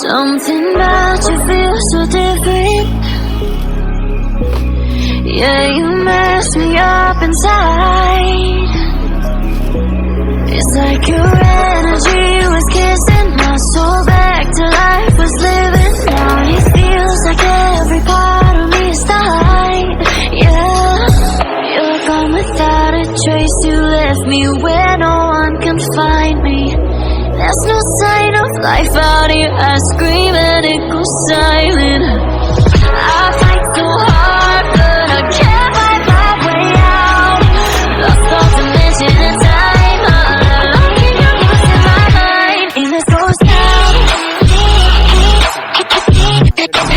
Something about you feels so different. Yeah, you mess me up inside. It's like your energy was kissing my soul back to life, was living. Now it feels like every part of me is died. Yeah, you're gone without a trace. You left me where no one can find me. There's no sign of life out here. I scream and it goes silent. I fight so hard, but I can't find my way out. Lost all dimension and time. All alone, can you losing my mind? And it goes down. And it goes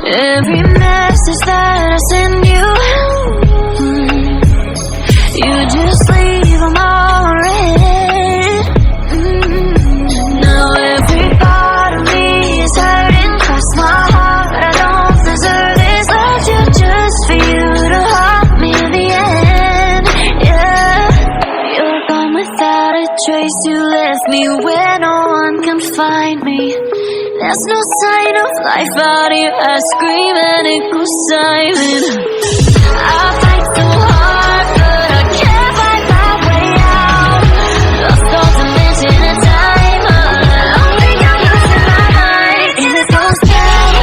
every message that I send you, you just leave them all red. Now every part of me is hurting. Cross my heart, but I don't deserve this love. You just for you to haunt me in the end. Yeah, you're gone without a trace. You left me where no one can find me. There's no sign of life out here. I scream and it goes silent. I fight so hard, but I can't find my way out. Lost all dimension and time. All alone, think I'm losing my mind. And it goes down.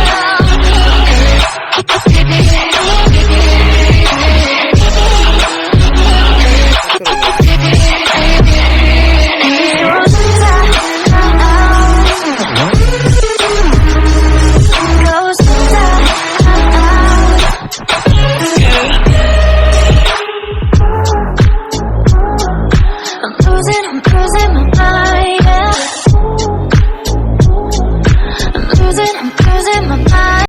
I'm losing my mind.